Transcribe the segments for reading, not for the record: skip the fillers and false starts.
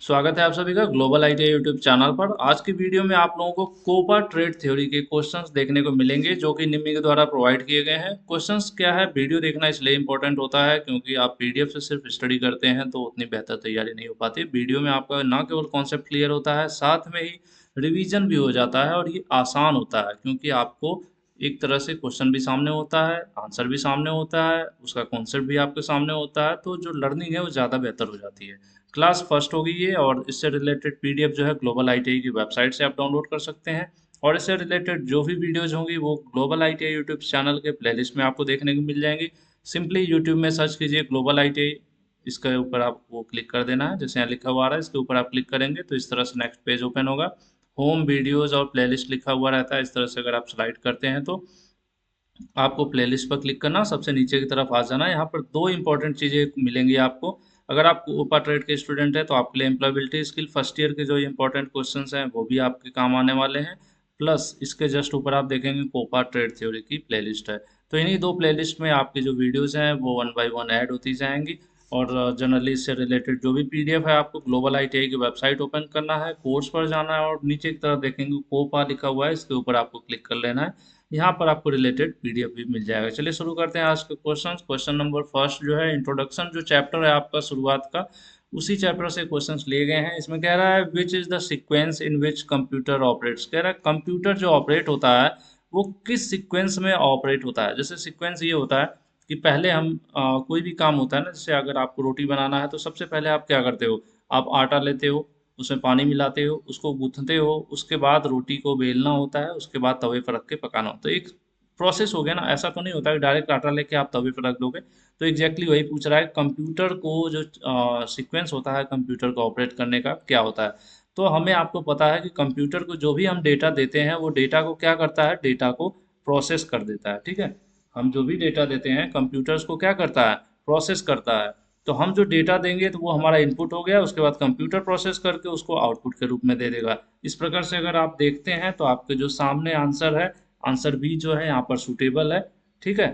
स्वागत है आप सभी का ग्लोबल आईटी यूट्यूब चैनल पर। आज की वीडियो में आप लोगों को कोपा ट्रेड थ्योरी के क्वेश्चंस देखने को मिलेंगे जो कि निम्न के द्वारा प्रोवाइड किए गए हैं। क्वेश्चंस क्या है, वीडियो देखना इसलिए इंपॉर्टेंट होता है क्योंकि आप पीडीएफ से सिर्फ स्टडी करते हैं तो उतनी बेहतर तैयारी नहीं हो पाती। वीडियो में आपका न केवल कॉन्सेप्ट क्लियर होता है, साथ में ही रिवीजन भी हो जाता है और ये आसान होता है क्योंकि आपको एक तरह से क्वेश्चन भी सामने होता है, आंसर भी सामने होता है, उसका कॉन्सेप्ट भी आपके सामने होता है, तो जो लर्निंग है वो ज़्यादा बेहतर हो जाती है। क्लास फर्स्ट होगी ये, और इससे रिलेटेड पीडीएफ जो है ग्लोबल आईटीआई की वेबसाइट से आप डाउनलोड कर सकते हैं। और इससे रिलेटेड जो भी वीडियोज होंगी वो ग्लोबल आईटीआई यूट्यूब चैनल के प्लेलिस्ट में आपको देखने को मिल जाएंगी। सिंपली यूट्यूब में सर्च कीजिए ग्लोबल आईटीआई, इसके ऊपर आपको क्लिक कर देना है। जैसे यहाँ लिखा हुआ आ रहा है, इसके ऊपर आप क्लिक करेंगे तो इस तरह से नेक्स्ट पेज ओपन होगा। होम, वीडियोज और प्लेलिस्ट लिखा हुआ रहता है। इस तरह से अगर आप स्लाइड करते हैं तो आपको प्लेलिस्ट पर क्लिक करना, सबसे नीचे की तरफ आ जाना। यहाँ पर दो इंपॉर्टेंट चीज़ें मिलेंगी आपको। अगर आप ओपा ट्रेड के स्टूडेंट हैं तो आपके लिए एम्प्लॉयबिलिटी स्किल फर्स्ट ईयर के जो इंपॉर्टेंट क्वेश्चंस हैं वो भी आपके काम आने वाले हैं। प्लस इसके जस्ट ऊपर आप देखेंगे कोपा ट्रेड थ्योरी की प्लेलिस्ट है। तो इन्हीं दो प्लेलिस्ट में आपकी जो वीडियोज़ हैं वो वन बाई वन ऐड होती जाएंगी। और जनरली इससे रिलेटेड जो भी पीडीएफ है आपको ग्लोबल आईटीआई की वेबसाइट ओपन करना है, कोर्स पर जाना है और नीचे की तरफ देखेंगे कोपा लिखा हुआ है, इसके ऊपर आपको क्लिक कर लेना है। यहाँ पर आपको रिलेटेड पीडीएफ भी मिल जाएगा। चलिए शुरू करते हैं आज के क्वेश्चन। क्वेश्चन नंबर फर्स्ट जो है इंट्रोडक्शन, जो चैप्टर है आपका शुरुआत का, उसी चैप्टर से क्वेश्चंस लिए गए हैं। इसमें कह रहा है which is the sequence in which computer operates. कह रहा है कंप्यूटर जो ऑपरेट होता है वो किस सीक्वेंस में ऑपरेट होता है। जैसे सीक्वेंस ये होता है कि पहले हम कोई भी काम होता है ना, जैसे अगर आपको रोटी बनाना है तो सबसे पहले आप क्या करते हो, आप आटा लेते हो, उसमें पानी मिलाते हो, उसको गूंथते हो, उसके बाद रोटी को बेलना होता है, उसके बाद तवे पर रख के पकाना होता है। तो एक प्रोसेस हो गया ना। ऐसा तो नहीं होता कि डायरेक्ट आटा लेके आप तवे पर रख दोगे। तो एग्जैक्टली वही पूछ रहा है, कंप्यूटर को जो सीक्वेंस होता है कंप्यूटर को ऑपरेट करने का क्या होता है। तो हमें आपको पता है कि कंप्यूटर को जो भी हम डेटा देते हैं वो डेटा को क्या करता है, डेटा को प्रोसेस कर देता है। ठीक है, हम जो भी डेटा देते हैं कंप्यूटर्स को क्या करता है, प्रोसेस करता है। तो हम जो डेटा देंगे तो वो हमारा इनपुट हो गया, उसके बाद कंप्यूटर प्रोसेस करके उसको आउटपुट के रूप में दे देगा। इस प्रकार से अगर आप देखते हैं तो आपके जो सामने आंसर है, आंसर बी जो है यहाँ पर सूटेबल है। ठीक है,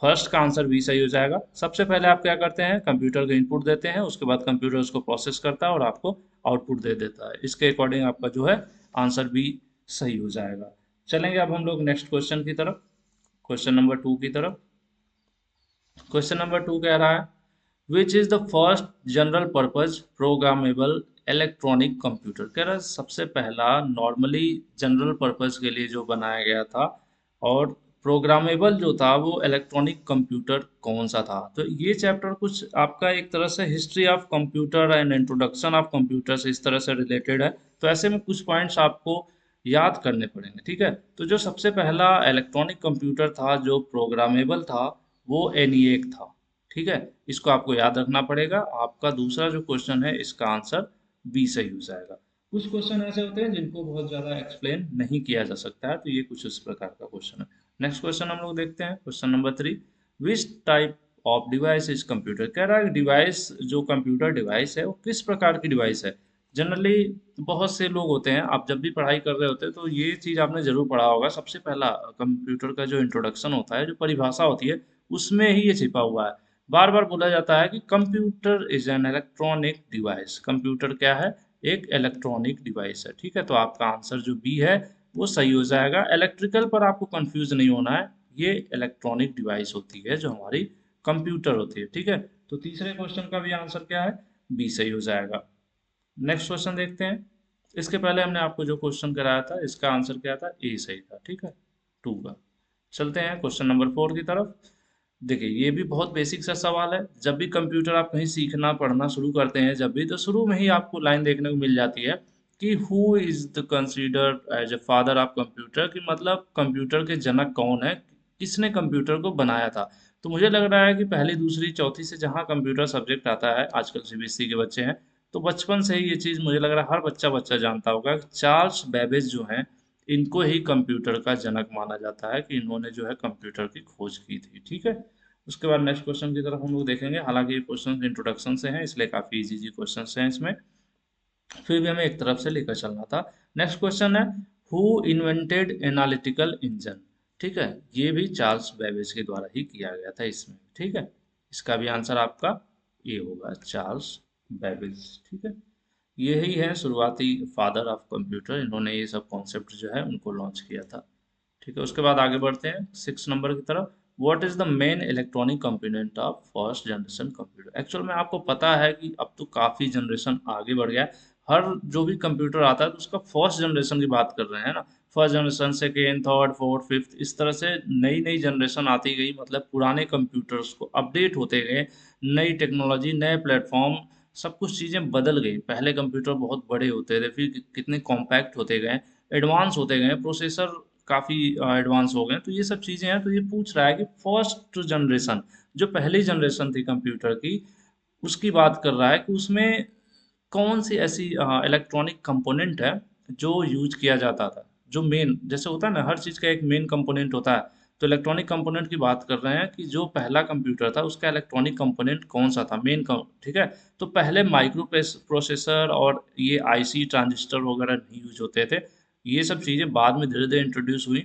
फर्स्ट का आंसर बी सही हो जाएगा। सबसे पहले आप क्या करते हैं, कंप्यूटर को इनपुट देते हैं, उसके बाद कंप्यूटर उसको प्रोसेस करता है और आपको आउटपुट दे देता है। इसके अकॉर्डिंग आपका जो है आंसर बी सही हो जाएगा। चलेंगे अब हम लोग नेक्स्ट क्वेश्चन की तरफ, क्वेश्चन नंबर टू की तरफ। क्वेश्चन नंबर टू कह रहा है which is the first general purpose programmable electronic computer. कह रहा है सबसे पहला नॉर्मली जनरल पर्पज के लिए जो बनाया गया था और प्रोग्रामेबल जो था वो इलेक्ट्रॉनिक कंप्यूटर कौन सा था। तो ये चैप्टर कुछ आपका एक तरह से history of computer and introduction of computer से इस तरह से रिलेटेड है। तो ऐसे में कुछ पॉइंट्स आपको याद करने पड़ेंगे। ठीक है, तो जो सबसे पहला इलेक्ट्रॉनिक कंप्यूटर था जो प्रोग्रामेबल था वो एनिएक था। ठीक है, इसको आपको याद रखना पड़ेगा। आपका दूसरा जो क्वेश्चन है इसका आंसर बी सही हो जाएगा। कुछ क्वेश्चन ऐसे होते हैं जिनको बहुत ज़्यादा एक्सप्लेन नहीं किया जा सकता है, तो ये कुछ इस प्रकार का क्वेश्चन है। नेक्स्ट क्वेश्चन हम लोग देखते हैं, question number three. Which type of device is computer. कह रहा है डिवाइस, जो कंप्यूटर डिवाइस है वो किस प्रकार की डिवाइस है। जनरली बहुत से लोग होते हैं, आप जब भी पढ़ाई कर रहे होते हैं तो ये चीज़ आपने ज़रूर पढ़ा होगा। सबसे पहला कंप्यूटर का जो इंट्रोडक्शन होता है, जो परिभाषा होती है, उसमें ही ये छिपा हुआ है। बार बार बोला जाता है कि computer is an electronic device. Computer क्या है, एक इलेक्ट्रॉनिक डिवाइस है। ठीक है, तो आपका आंसर जो बी है वो सही हो जाएगा। इलेक्ट्रिकल पर आपको कंफ्यूज नहीं होना है, ये इलेक्ट्रॉनिक डिवाइस होती है जो हमारी कंप्यूटर होती है। ठीक है, तो तीसरे क्वेश्चन का भी आंसर क्या है, बी सही हो जाएगा। नेक्स्ट क्वेश्चन देखते हैं। इसके पहले हमने आपको जो क्वेश्चन कराया था इसका आंसर क्या था, ए सही था। ठीक है, टू का। चलते हैं क्वेश्चन नंबर फोर की तरफ। देखिए ये भी बहुत बेसिक सा सवाल है। जब भी कंप्यूटर आप कहीं सीखना पढ़ना शुरू करते हैं जब भी, तो शुरू में ही आपको लाइन देखने को मिल जाती है कि who is the considered as a father of computer, कि मतलब कंप्यूटर के जनक कौन है, किसने कंप्यूटर को बनाया था। तो मुझे लग रहा है कि पहली दूसरी चौथी से जहाँ कंप्यूटर सब्जेक्ट आता है, आजकल सीबीएसई के बच्चे हैं तो बचपन से ही ये चीज़ मुझे लग रहा है हर बच्चा बच्चा जानता होगा। चार्ल्स बेबेज जो हैं, इनको ही कंप्यूटर का जनक माना जाता है कि इन्होंने जो है कंप्यूटर की खोज की थी। ठीक है, उसके बाद नेक्स्ट क्वेश्चन की तरफ हम लोग देखेंगे। हालांकि ये क्वेश्चन इंट्रोडक्शन से हैं इसलिए काफ़ी इजी इजी क्वेश्चन हैं इसमें, फिर भी हमें एक तरफ से लेकर चलना था। नेक्स्ट क्वेश्चन है हु इन्वेंटेड एनालिटिकल इंजन। ठीक है, ये भी चार्ल्स बेबेज के द्वारा ही किया गया था इसमें। ठीक है, इसका भी आंसर आपका ए होगा, चार्ल्स बेबेज। ठीक है, यही है शुरुआती फादर ऑफ कंप्यूटर, इन्होंने ये सब कॉन्सेप्ट जो है उनको लॉन्च किया था। ठीक है, उसके बाद आगे बढ़ते हैं 6 नंबर की तरफ। What is the main electronic component of first generation computer? Actual में आपको पता है कि अब तो काफ़ी जनरेशन आगे बढ़ गया है। हर जो भी कंप्यूटर आता है तो उसका फर्स्ट जनरेशन की बात कर रहे हैं ना। First generation, second, third, fourth, fifth, इस तरह से नई नई जनरेशन आती गई, मतलब पुराने कंप्यूटर्स को अपडेट होते गए। नई टेक्नोलॉजी, नए प्लेटफॉर्म, सब कुछ चीज़ें बदल गई। पहले कंप्यूटर बहुत बड़े होते थे, फिर कितने कॉम्पैक्ट होते गए, एडवांस होते गए, प्रोसेसर काफ़ी एडवांस हो गए। तो ये सब चीज़ें हैं। तो ये पूछ रहा है कि फर्स्ट जनरेशन, जो पहली जनरेशन थी कंप्यूटर की, उसकी बात कर रहा है कि उसमें कौन सी ऐसी इलेक्ट्रॉनिक कंपोनेंट है जो यूज किया जाता था, जो मेन, जैसे होता है ना हर चीज़ का एक मेन कंपोनेंट होता है। तो इलेक्ट्रॉनिक कंपोनेंट की बात कर रहे हैं कि जो पहला कंप्यूटर था उसका इलेक्ट्रॉनिक कंपोनेंट कौन सा था, मेन। ठीक है। तो पहले माइक्रो प्रोसेसर और ये आईसी, ट्रांजिस्टर वगैरह नहीं यूज होते थे। ये सब चीज़ें बाद में धीरे धीरे इंट्रोड्यूस हुई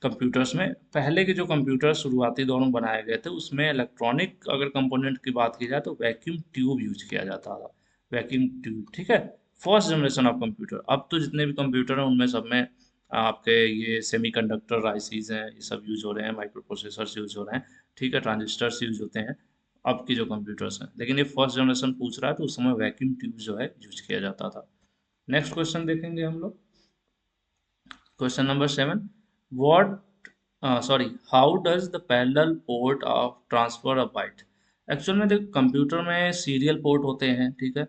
कंप्यूटर्स में। पहले के जो कंप्यूटर शुरुआती दौर में बनाए गए थे उसमें इलेक्ट्रॉनिक अगर कंपोनेंट की बात की जाए तो वैक्यूम ट्यूब यूज किया जाता था। वैक्यूम ट्यूब, ठीक है। First generation of computer. अब तो जितने भी कंप्यूटर हैं उनमें सब में आपके ये सेमीकंडक्टर आईसीज हैं, ये सब यूज हो रहे हैं, माइक्रो प्रोसेसर्स यूज हो रहे हैं। ठीक है, ट्रांजिस्टर्स यूज होते हैं अब की जो कंप्यूटर्स हैं। लेकिन ये फर्स्ट जनरेशन पूछ रहा है तो उस समय वैक्यूम ट्यूब जो है यूज किया जाता था। नेक्स्ट क्वेश्चन देखेंगे हम लोग। Question number 7। What sorry how does the parallel port of transfer of bite? Actual में देखो, कंप्यूटर में सीरियल पोर्ट होते हैं, ठीक है,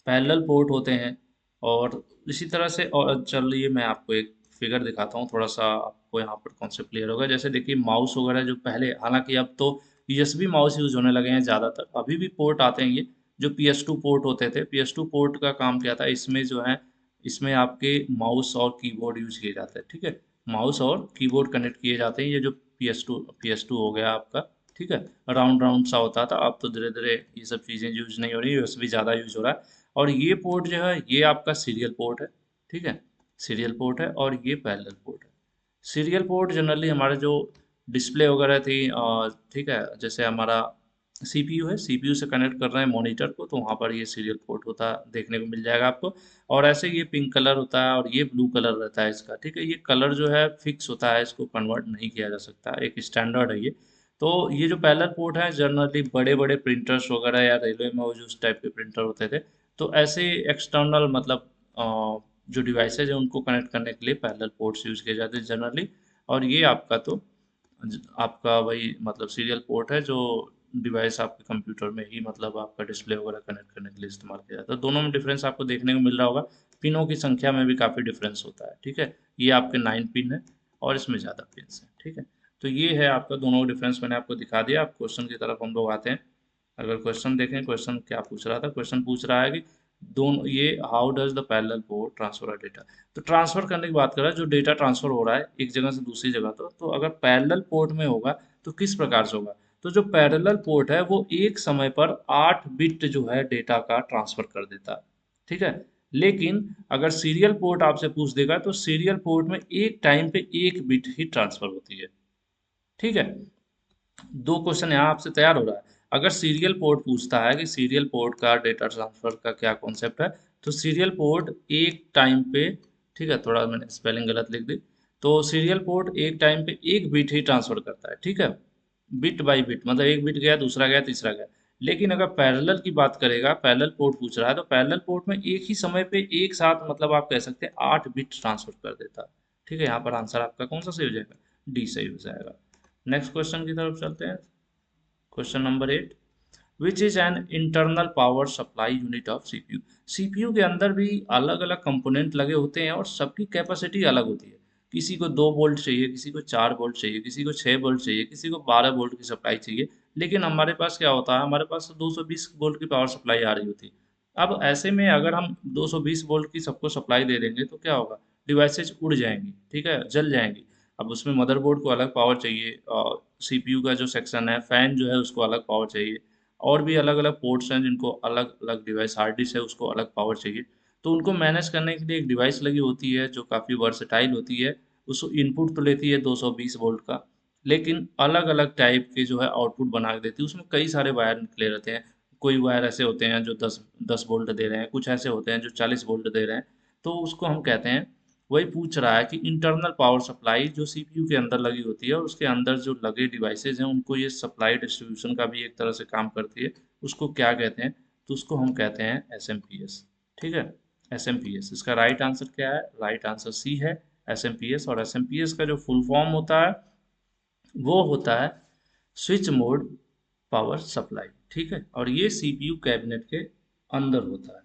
पैरेलल पोर्ट होते हैं, और इसी तरह से। और चलिए मैं आपको एक फिगर दिखाता हूँ, थोड़ा सा आपको यहाँ पर कॉन्सेप्ट क्लियर होगा। जैसे देखिए माउस वगैरह जो पहले, हालांकि अब तो यूएसबी माउस यूज होने लगे हैं ज़्यादातर, अभी भी पोर्ट आते हैं ये जो PS2 पोर्ट होते थे। PS2 पोर्ट का काम क्या था, इसमें जो है, इसमें आपके माउस और कीबोर्ड यूज किए जाते हैं। ठीक है, माउस और कीबोर्ड कनेक्ट किए जाते हैं। ये जो PS2 हो गया आपका, ठीक है, राउंड राउंड सा होता था। अब तो धीरे धीरे ये सब चीज़ें यूज नहीं हो रही, यूएसबी ज़्यादा यूज हो रहा है। और ये पोर्ट जो है ये आपका सीरियल पोर्ट है। ठीक है, सीरियल पोर्ट है, और ये पैरेलल पोर्ट है। सीरियल पोर्ट जनरली हमारे जो डिस्प्ले वगैरह थी, ठीक है, जैसे हमारा सीपीयू है, सीपीयू से कनेक्ट कर रहे हैं मॉनिटर को, तो वहाँ पर ये सीरियल पोर्ट होता देखने को मिल जाएगा आपको। और ऐसे ये पिंक कलर होता है और ये ब्लू कलर रहता है इसका। ठीक है, ये कलर जो है फिक्स होता है, इसको कन्वर्ट नहीं किया जा सकता, एक स्टैंडर्ड है ये। तो ये जो पैरेलल पोर्ट है जनरली बड़े बड़े प्रिंटर्स वगैरह या रेलवे में वो जो उस टाइप के प्रिंटर होते थे, तो ऐसे एक्सटर्नल, मतलब जो डिवाइसेज है उनको कनेक्ट करने के लिए पैरेलल पोर्ट्स यूज किए जाते हैं जनरली। और ये आपका तो आपका वही मतलब सीरियल पोर्ट है जो डिवाइस आपके कंप्यूटर में ही, मतलब आपका डिस्प्ले वगैरह कनेक्ट करने के लिए इस्तेमाल किया जाता है। दोनों में डिफरेंस आपको देखने को मिल रहा होगा। पिनों की संख्या में भी काफ़ी डिफरेंस होता है। ठीक है, ये आपके 9 पिन है और इसमें ज़्यादा पिन है। ठीक है, तो ये है आपका दोनों का डिफरेंस, मैंने आपको दिखा दिया। आप क्वेश्चन की तरफ हम लोग आते हैं। अगर क्वेश्चन देखें, क्वेश्चन क्या पूछ रहा था, क्वेश्चन पूछ रहा है कि दोनों ये how does the parallel port transfer data. तो ट्रांसफर करने की बात कर रहा है, जो डेटा ट्रांसफर हो रहा है एक जगह से दूसरी जगह, तो अगर पैरेलल पोर्ट में होगा तो किस प्रकार से होगा। तो जो पैरेलल पोर्ट है वो एक समय पर 8 बिट जो है डेटा का ट्रांसफर कर देता है। ठीक है, लेकिन अगर सीरियल पोर्ट आपसे पूछ देगा तो सीरियल पोर्ट में एक टाइम पे 1 बिट ही ट्रांसफर होती है। ठीक है, दो क्वेश्चन यहाँ आपसे तैयार हो रहा है। अगर सीरियल पोर्ट पूछता है कि सीरियल पोर्ट का डेटा ट्रांसफर का क्या कॉन्सेप्ट है, तो सीरियल पोर्ट एक टाइम पे, ठीक है, थोड़ा मैंने स्पेलिंग गलत लिख दी, तो सीरियल पोर्ट एक टाइम पे 1 बिट ही ट्रांसफर करता है। ठीक है, बिट बाय बिट, मतलब 1 बिट गया, दूसरा गया, तीसरा गया। लेकिन अगर पैरेलल की बात करेगा, पैरेलल पोर्ट पूछ रहा है, तो पैरेलल पोर्ट में एक ही समय पे एक साथ, मतलब आप कह सकते हैं 8 बिट ट्रांसफर कर देता है। ठीक है, यहाँ पर आंसर आपका कौन सा सही हो जाएगा, डी सही हो जाएगा। नेक्स्ट क्वेश्चन की तरफ चलते हैं। Question number 8। Which is an internal power supply unit of CPU? CPU के अंदर भी अलग अलग कंपोनेंट लगे होते हैं और सबकी कैपेसिटी अलग होती है। किसी को 2 वोल्ट चाहिए, किसी को 4 वोल्ट चाहिए, किसी को 6 वोल्ट चाहिए, किसी को 12 वोल्ट की सप्लाई चाहिए। लेकिन हमारे पास क्या होता है, हमारे पास 220 वोल्ट की पावर सप्लाई आ रही होती है। अब ऐसे में अगर हम 220 वोल्ट की सबको सप्लाई दे देंगे तो क्या होगा, डिवाइसेज उड़ जाएंगी, ठीक है, जल जाएंगी। अब उसमें मदरबोर्ड को अलग पावर चाहिए, और सीपीयू का जो सेक्शन है, फैन जो है उसको अलग पावर चाहिए, और भी अलग अलग पोर्ट्स हैं जिनको अलग अलग डिवाइस, हार्ड डिस्क है उसको अलग पावर चाहिए। तो उनको मैनेज करने के लिए एक डिवाइस लगी होती है जो काफ़ी वर्सटाइल होती है। उसको इनपुट तो लेती है 220 वोल्ट का, लेकिन अलग अलग टाइप के जो है आउटपुट बना के देती है। उसमें कई सारे वायर निकले रहते हैं, कोई वायर ऐसे होते हैं जो 10 वोल्ट दे रहे हैं, कुछ ऐसे होते हैं जो 40 वोल्ट दे रहे हैं। तो उसको हम कहते हैं, वही पूछ रहा है कि इंटरनल पावर सप्लाई जो सीपीयू के अंदर लगी होती है और उसके अंदर जो लगे डिवाइसेज हैं उनको ये सप्लाई डिस्ट्रीब्यूशन का भी एक तरह से काम करती है। उसको क्या कहते हैं? तो उसको हम कहते हैं एसएमपीएस। ठीक है, एसएमपीएस। इसका राइट आंसर क्या है? राइट आंसर सी है, एसएमपीएस। और एसएमपीएस का जो फुल फॉर्म होता है वो होता है स्विच मोड पावर सप्लाई। ठीक है, और ये सीपीयू कैबिनेट के अंदर होता है।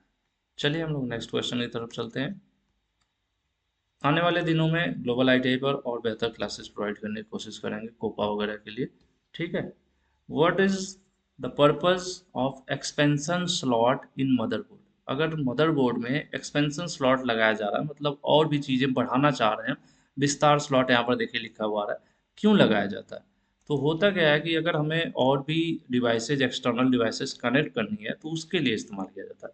चलिए हम लोग नेक्स्ट क्वेश्चन की तरफ चलते हैं। आने वाले दिनों में ग्लोबल आईटीआई पर और बेहतर क्लासेस प्रोवाइड करने की कोशिश करेंगे कोपा वगैरह के लिए। ठीक है, what is the purpose of expansion slot in motherboard? अगर मदरबोर्ड में एक्सपेंशन स्लॉट लगाया जा रहा है, मतलब और भी चीज़ें बढ़ाना चाह रहे हैं, विस्तार स्लॉट यहाँ पर देखिए लिखा हुआ आ रहा है, क्यों लगाया जाता है? तो होता क्या है कि अगर हमें और भी डिवाइसेज, एक्सटर्नल डिवाइसेस कनेक्ट करनी है तो उसके लिए इस्तेमाल किया जाता है।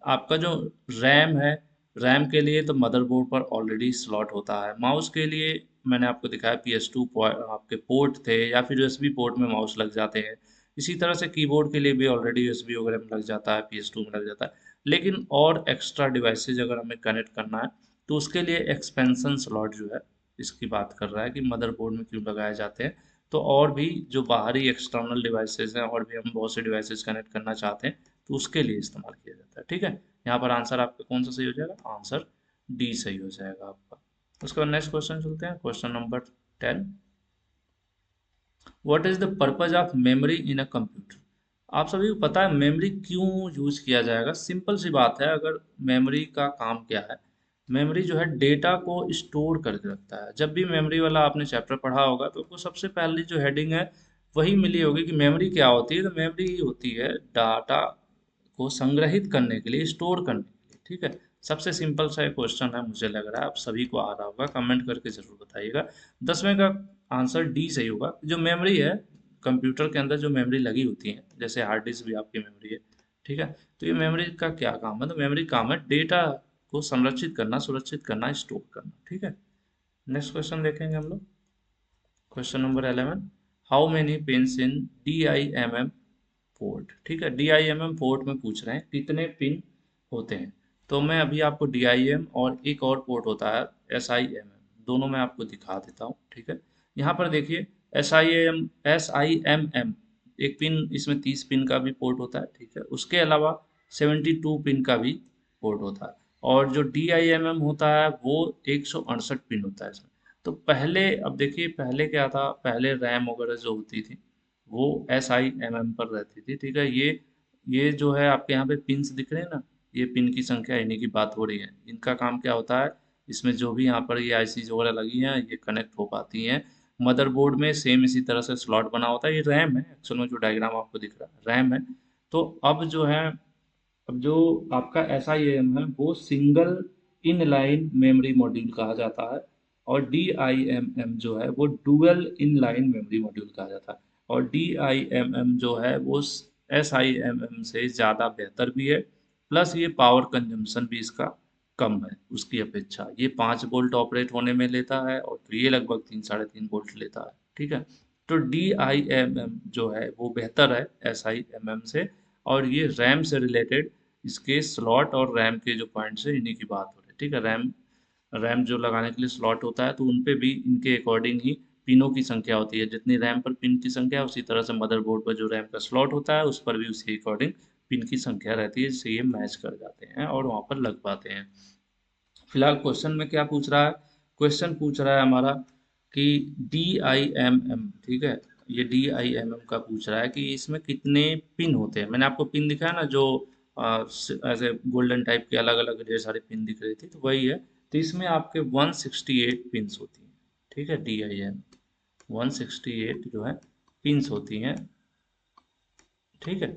आपका जो रैम है, रैम के लिए तो मदरबोर्ड पर ऑलरेडी स्लॉट होता है। माउस के लिए मैंने आपको दिखाया PS2 आपके पोर्ट थे, या फिर यूएसबी पोर्ट में माउस लग जाते हैं। इसी तरह से कीबोर्ड के लिए भी ऑलरेडी यूएसबी वगैरह में लग जाता है, PS2 में लग जाता है। लेकिन और एक्स्ट्रा डिवाइसेज अगर हमें कनेक्ट करना है तो उसके लिए एक्सपेंशन स्लॉट जो है, इसकी बात कर रहा है कि मदरबोर्ड में क्यों लगाए जाते हैं। तो और भी जो बाहरी एक्सटर्नल डिवाइसेज हैं, और भी हम बहुत से डिवाइसेज कनेक्ट करना चाहते हैं तो उसके लिए इस्तेमाल किया जाता है। ठीक है, यहाँ पर आंसर आपका कौन सा सही हो जाएगा? आंसर डी सही हो जाएगा आपका। उसके बाद नेक्स्ट क्वेश्चन चलते हैं, question number 10। What is the purpose of memory in a computer? आप सभी को पता है मेमोरी क्यों यूज किया जाएगा? सिंपल सी बात है, अगर मेमोरी का काम क्या है, मेमोरी जो है डेटा को स्टोर करके रखता है। जब भी मेमोरी वाला आपने चैप्टर पढ़ा होगा तो आपको सबसे पहली जो हेडिंग है वही मिली होगी कि मेमोरी क्या होती है। तो मेमोरी होती है डाटा को संग्रहित करने के लिए, स्टोर करने के लिए। ठीक है, सबसे सिंपल सा क्वेश्चन है, मुझे लग रहा है आप सभी को आ रहा होगा, कमेंट करके जरूर बताइएगा। 10वें का आंसर डी सही होगा। जो मेमोरी है, कंप्यूटर के अंदर जो मेमोरी लगी होती है, जैसे हार्ड डिस्क भी आपकी मेमोरी है। ठीक है, तो ये मेमोरी का क्या काम है? तो मेमोरी काम है डेटा को संरक्षित करना, सुरक्षित करना, स्टोर करना। ठीक है, नेक्स्ट क्वेश्चन देखेंगे हम लोग, question number 11। How many pins in DIMM port? ठीक है, DIMM पोर्ट में पूछ रहे हैं कितने पिन होते हैं। तो मैं अभी आपको DIM और एक और पोर्ट होता है SIMM, दोनों मैं आपको दिखा देता हूँ। ठीक है, यहाँ पर देखिए SIMM एक पिन, इसमें 30 पिन का भी पोर्ट होता है। ठीक है, उसके अलावा 72 पिन का भी पोर्ट होता है। और जो DIMM होता है वो 168 पिन होता है इसमें। तो पहले, अब देखिए पहले क्या था, पहले रैम वगैरह जो होती थी वो SIMM पर रहती थी। ठीक है, ये जो है आपके यहाँ पे पिन्स दिख रहे हैं ना, ये पिन की संख्या, इन्हीं की बात हो रही है। इनका काम क्या होता है, इसमें जो भी यहाँ पर ये ICs वगैरह लगी हैं ये कनेक्ट हो पाती हैं मदरबोर्ड में। सेम इसी तरह से स्लॉट बना होता है। ये रैम है एक्चुअल में, जो डायग्राम आपको दिख रहा है रैम है। तो अब जो है, अब जो आपका SIM है वो single in line memory module कहा जाता है, और DIMM जो है वो dual in line memory module कहा जाता है। और DIMM जो है वो SIMM से ज़्यादा बेहतर भी है, प्लस ये पावर कंजम्पशन भी इसका कम है उसकी अपेक्षा। ये 5 वोल्ट ऑपरेट होने में लेता है और तो ये लगभग 3-3.5 वोल्ट लेता है। ठीक है, तो DIMM जो है वो बेहतर है SIMM से। और ये रैम से रिलेटेड, इसके स्लॉट और रैम के जो पॉइंट्स है इन्हीं की बात हो रही है। ठीक है, रैम रैम जो लगाने के लिए स्लॉट होता है तो उन पे भी इनके अकॉर्डिंग ही पिनों की संख्या होती है। जितनी रैम पर पिन की संख्या है उसी तरह से मदरबोर्ड पर जो रैम का स्लॉट होता है उस पर भी उसी अकॉर्डिंग पिन की संख्या रहती है, जिससे ये मैच कर जाते हैं और वहाँ पर लग पाते हैं। फिलहाल क्वेश्चन में क्या पूछ रहा है? क्वेश्चन पूछ रहा है हमारा कि DIMM, ठीक है, ये DIMM का पूछ रहा है कि इसमें कितने पिन होते हैं। मैंने आपको पिन दिखाया ना, जो ऐसे गोल्डन टाइप के अलग अलग ढेर सारे पिन दिख रही थी, तो वही है। तो इसमें आपके 168 पिन्स होती हैं। ठीक है, DIM 168 जो है पिन्स होती हैं। ठीक है,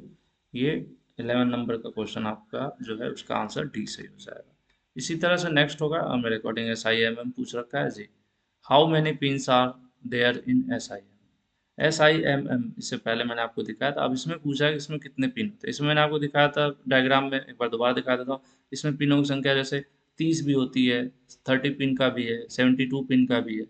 ये 11 नंबर का क्वेश्चन आपका जो है उसका आंसर डी सही हो जाएगा। इसी तरह से नेक्स्ट होगा, मेरे अकॉर्डिंग SIMM पूछ रखा है जी। How many pins are there in SIMM? इससे पहले मैंने आपको दिखाया था। अब इसमें पूछा है कि इसमें कितने पिन होते हैं। इसमें मैंने आपको दिखाया था डायग्राम में, एक बार दोबारा दिखा देता हूँ। इसमें पिनों की संख्या जैसे 30 भी होती है, 30 पिन का भी है, 72 पिन का भी है।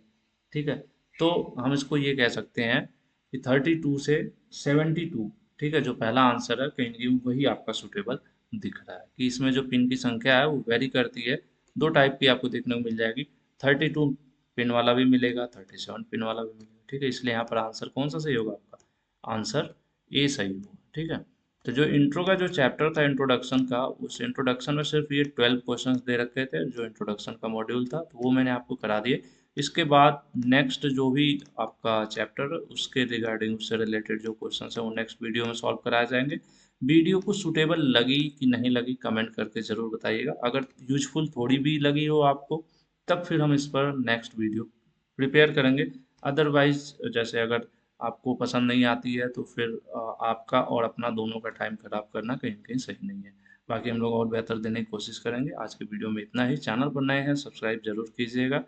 ठीक है, तो हम इसको ये कह सकते हैं कि 32 से 72 ठीक है, जो पहला आंसर है कहीं ना कहीं वही आपका सूटेबल दिख रहा है कि इसमें जो पिन की संख्या है वो वेरी करती है। दो टाइप की आपको देखने को मिल जाएगी, 32 पिन वाला भी मिलेगा, 37 पिन वाला भी मिलेगा। ठीक है, इसलिए यहाँ पर आंसर कौन सा सही होगा आपका, आंसर ए सही होगा। ठीक है, तो जो इंट्रो का जो चैप्टर था इंट्रोडक्शन का, उस इंट्रोडक्शन में सिर्फ ये 12 क्वेश्चंस दे रखे थे, जो इंट्रोडक्शन का मॉड्यूल था तो वो मैंने आपको करा दिए। इसके बाद नेक्स्ट जो भी आपका चैप्टर है उसके रिगार्डिंग, उससे रिलेटेड जो क्वेश्चंस है वो नेक्स्ट वीडियो में सॉल्व कराए जाएंगे। वीडियो को सूटेबल लगी कि नहीं लगी कमेंट करके ज़रूर बताइएगा। अगर यूजफुल थोड़ी भी लगी हो आपको तब फिर हम इस पर नेक्स्ट वीडियो प्रिपेयर करेंगे। अदरवाइज जैसे अगर आपको पसंद नहीं आती है तो फिर आपका और अपना दोनों का टाइम खराब करना कहीं न कहीं सही नहीं है। बाकी हम लोग और बेहतर देने की कोशिश करेंगे। आज की वीडियो में इतना ही। चैनल पर नए हैं सब्सक्राइब ज़रूर कीजिएगा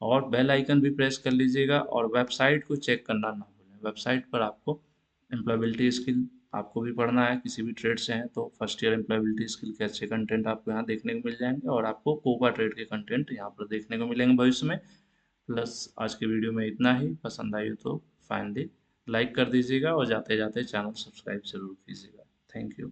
और बेल आइकन भी प्रेस कर लीजिएगा, और वेबसाइट को चेक करना ना भूलें। वेबसाइट पर आपको एम्प्लॉयबिलिटी स्किल आपको भी पढ़ना है, किसी भी ट्रेड से हैं तो फर्स्ट ईयर एम्प्लॉयबिलिटी स्किल के अच्छे कंटेंट आपको यहाँ देखने को मिल जाएंगे, और आपको कोपा ट्रेड के कंटेंट यहाँ पर देखने को मिलेंगे भविष्य में। प्लस आज के वीडियो में इतना ही। पसंद आई हो तो फाइनली लाइक कर दीजिएगा और जाते जाते चैनल सब्सक्राइब जरूर कीजिएगा। Thank you.